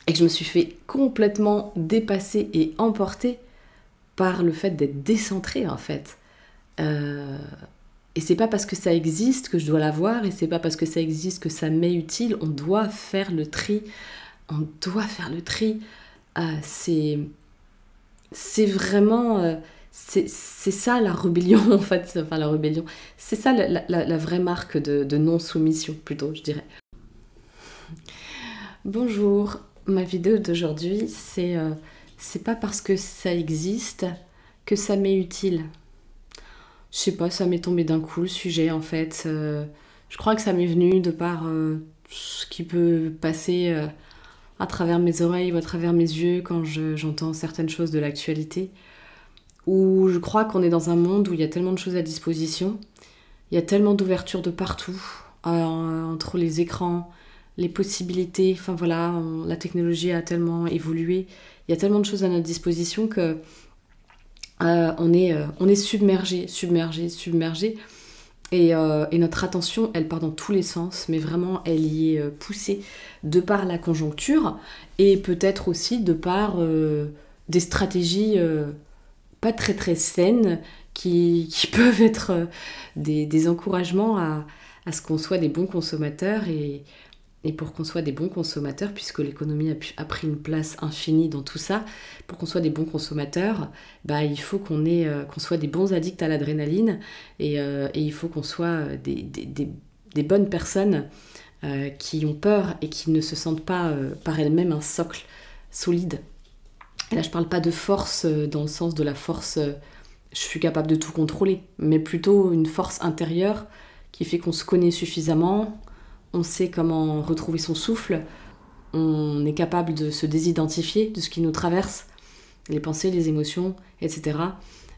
et que je me suis fait complètement dépasser et emporter par le fait d'être décentrée en fait. Et c'est pas parce que ça existe que je dois l'avoir, et c'est pas parce que ça existe que ça m'est utile. On doit faire le tri. On doit faire le tri. C'est vraiment... c'est ça la rébellion en fait. Enfin la rébellion. C'est ça la vraie marque de non-soumission plutôt, je dirais. Bonjour. Ma vidéo d'aujourd'hui, c'est pas parce que ça existe que ça m'est utile. Je sais pas, ça m'est tombé d'un coup le sujet en fait. Je crois que ça m'est venu de par ce qui peut passer à travers mes oreilles ou à travers mes yeux quand j'entends certaines choses de l'actualité. Où je crois qu'on est dans un monde où il y a tellement de choses à disposition, il y a tellement d'ouverture de partout, entre les écrans, les possibilités, enfin voilà, la technologie a tellement évolué, il y a tellement de choses à notre disposition que on est submergé, submergé. Et notre attention, elle part dans tous les sens, mais vraiment, elle y est poussée de par la conjoncture et peut-être aussi de par des stratégies pas très très saines qui peuvent être des encouragements à ce qu'on soit des bons consommateurs et pour qu'on soit des bons consommateurs, puisque l'économie a pris une place infinie dans tout ça, pour qu'on soit des bons consommateurs, bah, il faut qu'on soit des bons addicts à l'adrénaline et il faut qu'on soit des bonnes personnes qui ont peur et qui ne se sentent pas par elles-mêmes un socle solide. Et là, je parle pas de force dans le sens de la force je suis capable de tout contrôler, mais plutôt une force intérieure qui fait qu'on se connaît suffisamment, on sait comment retrouver son souffle, on est capable de se désidentifier de ce qui nous traverse, les pensées, les émotions, etc.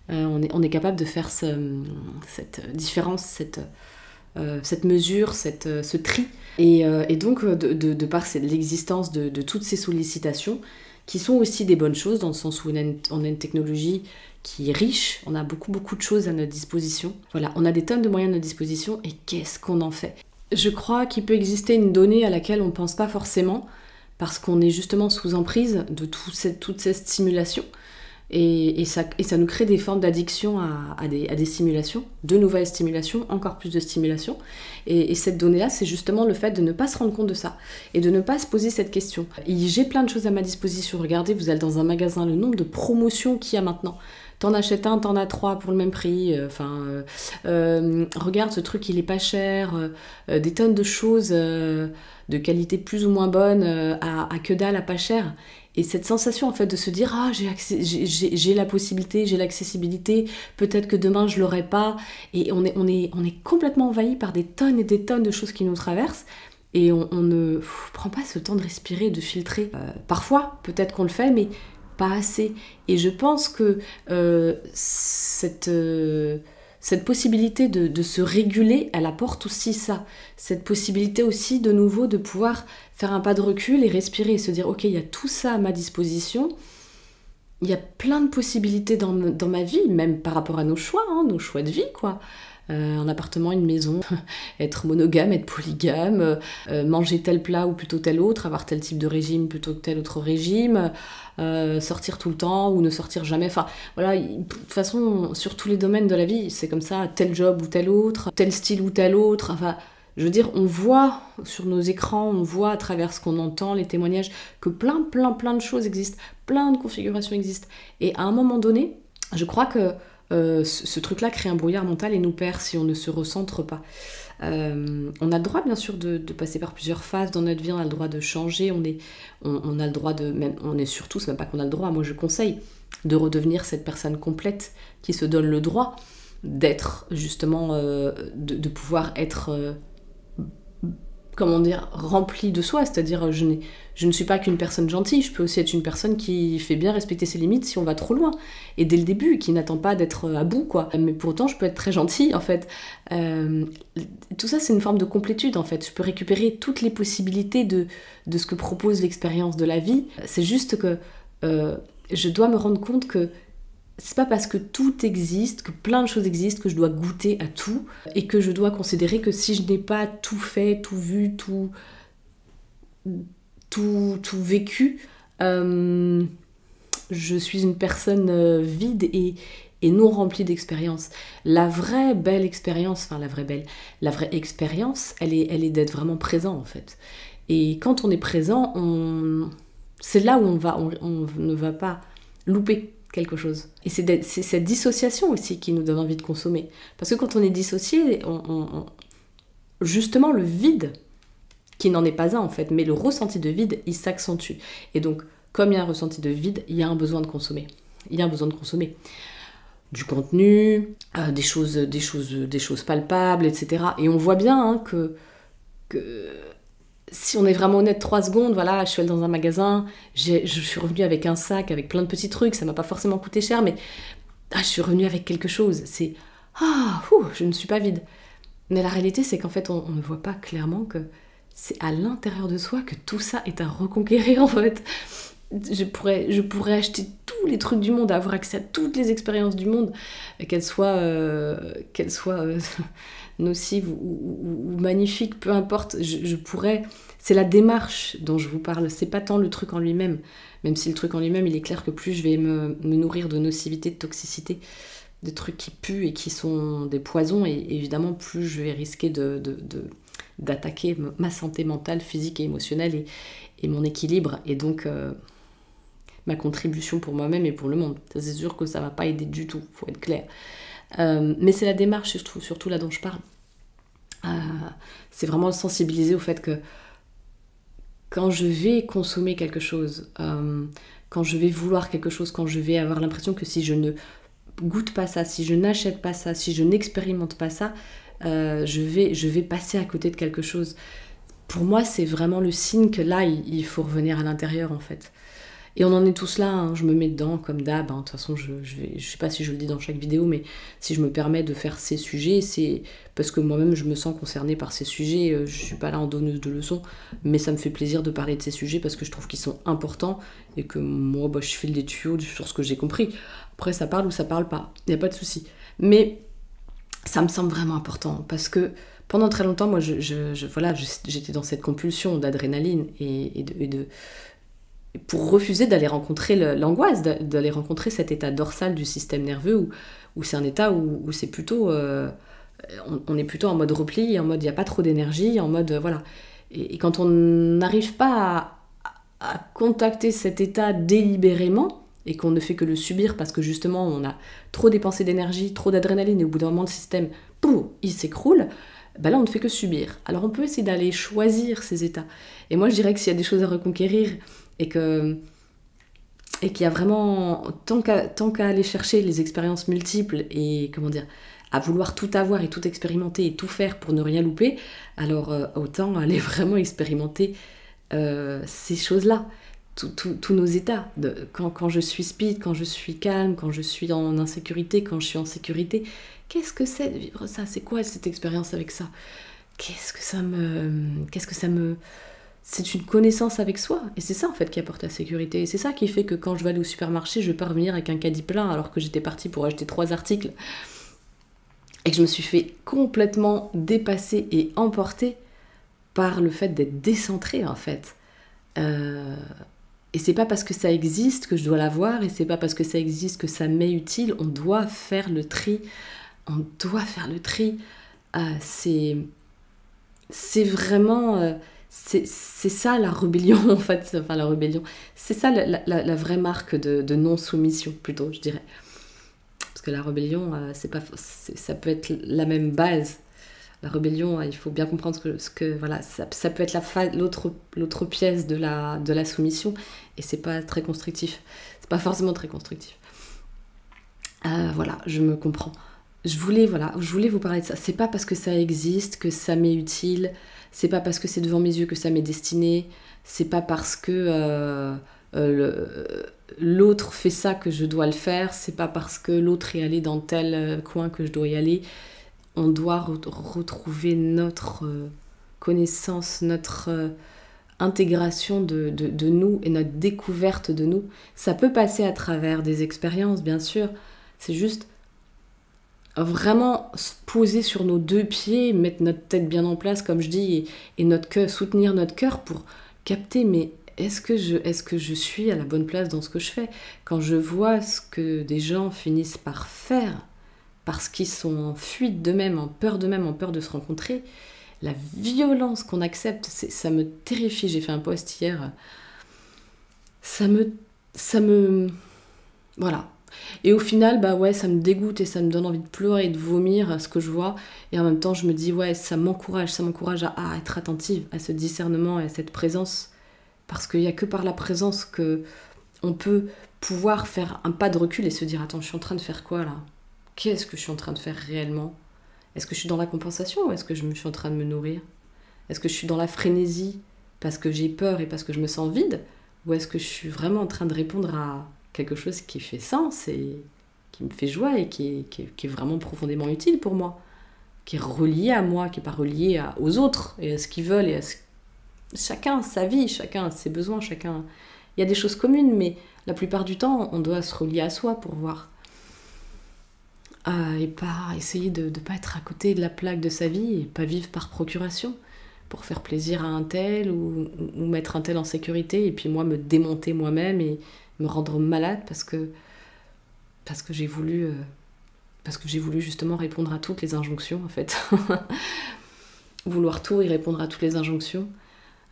On est capable de faire cette différence, cette mesure, ce tri. Et donc, de par l'existence de toutes ces sollicitations, qui sont aussi des bonnes choses, dans le sens où on a une technologie qui est riche, on a beaucoup de choses à notre disposition. Voilà, on a des tonnes de moyens à notre disposition, et qu'est-ce qu'on en fait ? Je crois qu'il peut exister une donnée à laquelle on ne pense pas forcément, parce qu'on est justement sous emprise de toute cette stimulation, et ça nous crée des formes d'addiction à des stimulations, de nouvelles stimulations, encore plus de stimulations, et cette donnée-là, c'est justement le fait de ne pas se rendre compte de ça, et de ne pas se poser cette question. J'ai plein de choses à ma disposition, regardez, vous allez dans un magasin, le nombre de promotions qu'il y a maintenant. T'en achètes un, t'en as trois pour le même prix. Regarde, ce truc, il est pas cher. Des tonnes de choses de qualité plus ou moins bonne à que dalle, à pas cher. Et cette sensation en fait de se dire ah j'ai la possibilité, j'ai l'accessibilité, peut-être que demain je l'aurai pas. Et on est complètement envahi par des tonnes et des tonnes de choses qui nous traversent. Et on ne prend pas ce temps de respirer, de filtrer. Parfois, peut-être qu'on le fait, mais pas assez. Et je pense que cette possibilité de se réguler, elle apporte aussi ça. Cette possibilité aussi, de nouveau, de pouvoir faire un pas de recul et respirer et se dire ok, il y a tout ça à ma disposition. Il y a plein de possibilités dans ma vie, même par rapport à nos choix, nos choix de vie, quoi. Un appartement, une maison, être monogame, être polygame, manger tel plat ou plutôt tel autre, avoir tel type de régime plutôt que tel autre régime, sortir tout le temps ou ne sortir jamais. Enfin, voilà, de toute façon, sur tous les domaines de la vie, c'est comme ça, tel job ou tel autre, tel style ou tel autre. Enfin, je veux dire, on voit sur nos écrans, on voit à travers ce qu'on entend, les témoignages, que plein de choses existent, plein de configurations existent. Et à un moment donné, je crois que ce truc-là crée un brouillard mental et nous perd si on ne se recentre pas. On a le droit, bien sûr, de passer par plusieurs phases dans notre vie, on a le droit de changer, on a le droit de... Même, on est surtout, c'est même pas qu'on a le droit, moi je conseille de redevenir cette personne complète qui se donne le droit d'être, justement, de pouvoir être... comment dire, remplie de soi, c'est-à-dire je ne suis pas qu'une personne gentille, je peux aussi être une personne qui fait bien respecter ses limites si on va trop loin, et dès le début, qui n'attend pas d'être à bout, quoi. Mais pour autant, je peux être très gentille, en fait. Tout ça, c'est une forme de complétude, en fait. Je peux récupérer toutes les possibilités de ce que propose l'expérience de la vie. C'est juste que je dois me rendre compte que c'est pas parce que tout existe, que plein de choses existent, que je dois goûter à tout, et que je dois considérer que si je n'ai pas tout fait, tout vu, tout vécu. Je suis une personne vide et non remplie d'expérience. La vraie belle expérience, enfin la vraie expérience, elle est d'être vraiment présent en fait. Et quand on est présent, c'est là où on ne va pas louper quelque chose. Et c'est cette dissociation aussi qui nous donne envie de consommer. Parce que quand on est dissocié, justement le vide, qui n'en est pas un en fait, mais le ressenti de vide, il s'accentue. Et donc, comme il y a un ressenti de vide, il y a un besoin de consommer. Il y a un besoin de consommer du contenu, des choses palpables, etc. Et on voit bien hein, que si on est vraiment honnête 3 secondes, voilà, je suis allée dans un magasin, je suis revenue avec un sac, avec plein de petits trucs, ça m'a pas forcément coûté cher, mais je suis revenue avec quelque chose. C'est je ne suis pas vide. Mais la réalité, c'est qu'en fait, on ne voit pas clairement que c'est à l'intérieur de soi que tout ça est à reconquérir en fait. Je pourrais acheter tous les trucs du monde, avoir accès à toutes les expériences du monde, qu'elles soient nocives ou magnifiques, peu importe. Je pourrais. C'est la démarche dont je vous parle. C'est pas tant le truc en lui-même. Même si le truc en lui-même, il est clair que plus je vais me nourrir de nocivité, de toxicité, de trucs qui puent et qui sont des poisons, et évidemment, plus je vais risquer d'attaquer ma santé mentale, physique et émotionnelle et mon équilibre. Et donc. Ma contribution pour moi-même et pour le monde. C'est sûr que ça ne va pas aider du tout, il faut être clair. Mais c'est la démarche surtout là dont je parle. C'est vraiment sensibiliser au fait que quand je vais consommer quelque chose, quand je vais vouloir quelque chose, quand je vais avoir l'impression que si je ne goûte pas ça, si je n'achète pas ça, si je n'expérimente pas ça, je vais passer à côté de quelque chose. Pour moi, c'est vraiment le signe que là, il faut revenir à l'intérieur en fait. Et on en est tous là, hein. Je me mets dedans comme d'hab, hein. De toute façon je sais pas si je le dis dans chaque vidéo, mais si je me permets de faire ces sujets, c'est parce que moi-même je me sens concernée par ces sujets, je suis pas là en donneuse de leçons, mais ça me fait plaisir de parler de ces sujets parce que je trouve qu'ils sont importants et que moi je file des tuyaux sur ce que j'ai compris. Après ça parle ou ça parle pas, il n'y a pas de souci. Mais ça me semble vraiment important parce que pendant très longtemps, moi j'étais dans cette compulsion d'adrénaline et pour refuser d'aller rencontrer l'angoisse, d'aller rencontrer cet état dorsal du système nerveux où c'est un état où c'est plutôt... on est plutôt en mode repli, en mode il n'y a pas trop d'énergie, en mode voilà. Et quand on n'arrive pas à contacter cet état délibérément, et qu'on ne fait que le subir parce que justement on a trop dépensé d'énergie, trop d'adrénaline, et au bout d'un moment le système, pouf, il s'écroule, ben là on ne fait que subir. Alors on peut essayer d'aller choisir ces états. Et moi je dirais que s'il y a des choses à reconquérir, et qu'il y a vraiment, tant qu'à aller chercher les expériences multiples et comment dire, à vouloir tout avoir et tout expérimenter et tout faire pour ne rien louper, alors autant aller vraiment expérimenter ces choses-là, tous nos états, quand je suis speed, quand je suis calme, quand je suis en insécurité, quand je suis en sécurité. Qu'est-ce que c'est de vivre ça? C'est quoi cette expérience avec ça? Qu'est-ce que ça me... C'est une connaissance avec soi, et c'est ça en fait qui apporte la sécurité, et c'est ça qui fait que quand je vais aller au supermarché, je vais pas revenir avec un caddie plein alors que j'étais partie pour acheter 3 articles, et que je me suis fait complètement dépasser et emporter par le fait d'être décentrée en fait. Et c'est pas parce que ça existe que je dois l'avoir, et c'est pas parce que ça existe que ça m'est utile. On doit faire le tri, c'est vraiment... C'est ça la rébellion en fait, enfin la rébellion, c'est ça la vraie marque de non-soumission plutôt, je dirais. Parce que la rébellion, ça peut être la même base. La rébellion, il faut bien comprendre voilà, ça peut être l'autre pièce de la soumission, et c'est pas très constructif. C'est pas forcément très constructif. Voilà, je me comprends. Je voulais vous parler de ça. C'est pas parce que ça existe que ça m'est utile. C'est pas parce que c'est devant mes yeux que ça m'est destiné. C'est pas parce que l'autre fait ça que je dois le faire. C'est pas parce que l'autre est allé dans tel coin que je dois y aller. On doit retrouver notre connaissance, notre intégration de nous et notre découverte de nous. Ça peut passer à travers des expériences, bien sûr. C'est juste vraiment se poser sur nos 2 pieds, mettre notre tête bien en place, comme je dis, et soutenir notre cœur capter, mais est-ce que je suis à la bonne place dans ce que je fais? Quand je vois ce que des gens finissent par faire, parce qu'ils sont en fuite d'eux-mêmes, en peur d'eux-mêmes, en peur de se rencontrer, la violence qu'on accepte, ça me terrifie. J'ai fait un post hier, ça me... Voilà. Et au final, bah ouais, ça me dégoûte et ça me donne envie de pleurer et de vomir ce que je vois. Et en même temps, je me dis, ouais, ça m'encourage à être attentive à ce discernement et à cette présence. Parce qu'il n'y a que par la présence que on peut pouvoir faire un pas de recul et se dire, attends, je suis en train de faire quoi là? Qu'est-ce que je suis en train de faire réellement? Est-ce que je suis dans la compensation ou est-ce que je me suis en train de me nourrir? Est-ce que je suis dans la frénésie parce que j'ai peur et parce que je me sens vide? Ou est-ce que je suis vraiment en train de répondre à quelque chose qui fait sens et qui me fait joie et qui est vraiment profondément utile pour moi? Qui est relié à moi, qui n'est pas relié aux autres et à ce qu'ils veulent et à ce... Chacun sa vie, chacun ses besoins, chacun... Il y a des choses communes, mais la plupart du temps, on doit se relier à soi pour voir. Et pas essayer de ne pas être à côté de la plaque de sa vie et pas vivre par procuration pour faire plaisir à un tel ou mettre un tel en sécurité et puis moi me démonter moi-même et me rendre malade parce que j'ai voulu justement répondre à toutes les injonctions en fait. Vouloir tout et répondre à toutes les injonctions.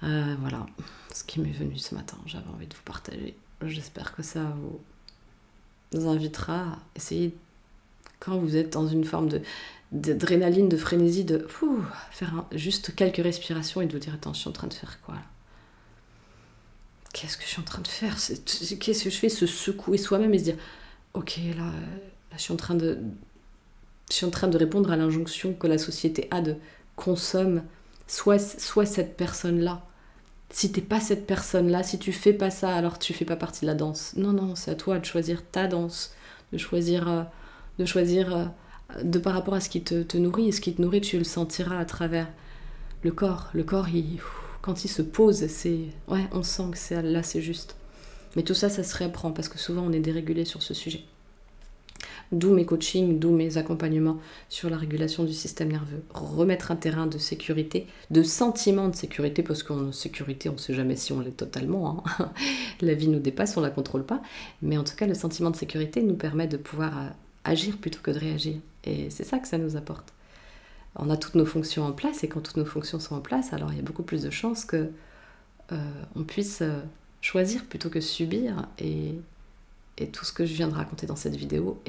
Voilà ce qui m'est venu ce matin, j'avais envie de vous partager. J'espère que ça vous invitera à essayer, quand vous êtes dans une forme d'adrénaline, de frénésie, de faire juste quelques respirations et de vous dire, attends, je suis en train de faire quoi là? Qu'est-ce que je suis en train de faire? Qu'est-ce que je fais? Se secouer soi-même et se dire, ok, là je suis en train de répondre à l'injonction que la société a de consomme, soit cette personne-là. Si t'es pas cette personne-là, si tu fais pas ça, alors tu fais pas partie de la danse. Non, c'est à toi de choisir ta danse, de choisir de par rapport à ce qui te nourrit. Et ce qui te nourrit, tu le sentiras à travers le corps. Le corps, quand il se pose, on sent que là, c'est juste. Mais tout ça, ça se réapprend parce que souvent, on est dérégulé sur ce sujet. D'où mes coachings, d'où mes accompagnements sur la régulation du système nerveux. Remettre un terrain de sécurité, de sentiment de sécurité, parce qu'en sécurité, on ne sait jamais si on l'est totalement. Hein. La vie nous dépasse, on ne la contrôle pas. Mais en tout cas, le sentiment de sécurité nous permet de pouvoir agir plutôt que de réagir. Et c'est ça que ça nous apporte. On a toutes nos fonctions en place, et quand toutes nos fonctions sont en place, alors il y a beaucoup plus de chances que on puisse choisir plutôt que subir. Et tout ce que je viens de raconter dans cette vidéo,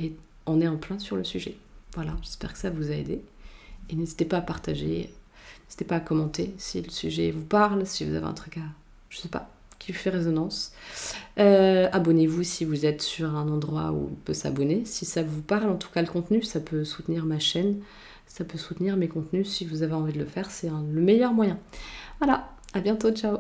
on est en plein sur le sujet. Voilà, j'espère que ça vous a aidé. Et n'hésitez pas à partager, n'hésitez pas à commenter si le sujet vous parle, si vous avez un truc je sais pas, qui vous fait résonance. Abonnez-vous si vous êtes sur un endroit où on peut s'abonner. Si ça vous parle, en tout cas le contenu, ça peut soutenir ma chaîne, ça peut soutenir mes contenus. Si vous avez envie de le faire, c'est le meilleur moyen. Voilà, à bientôt, ciao.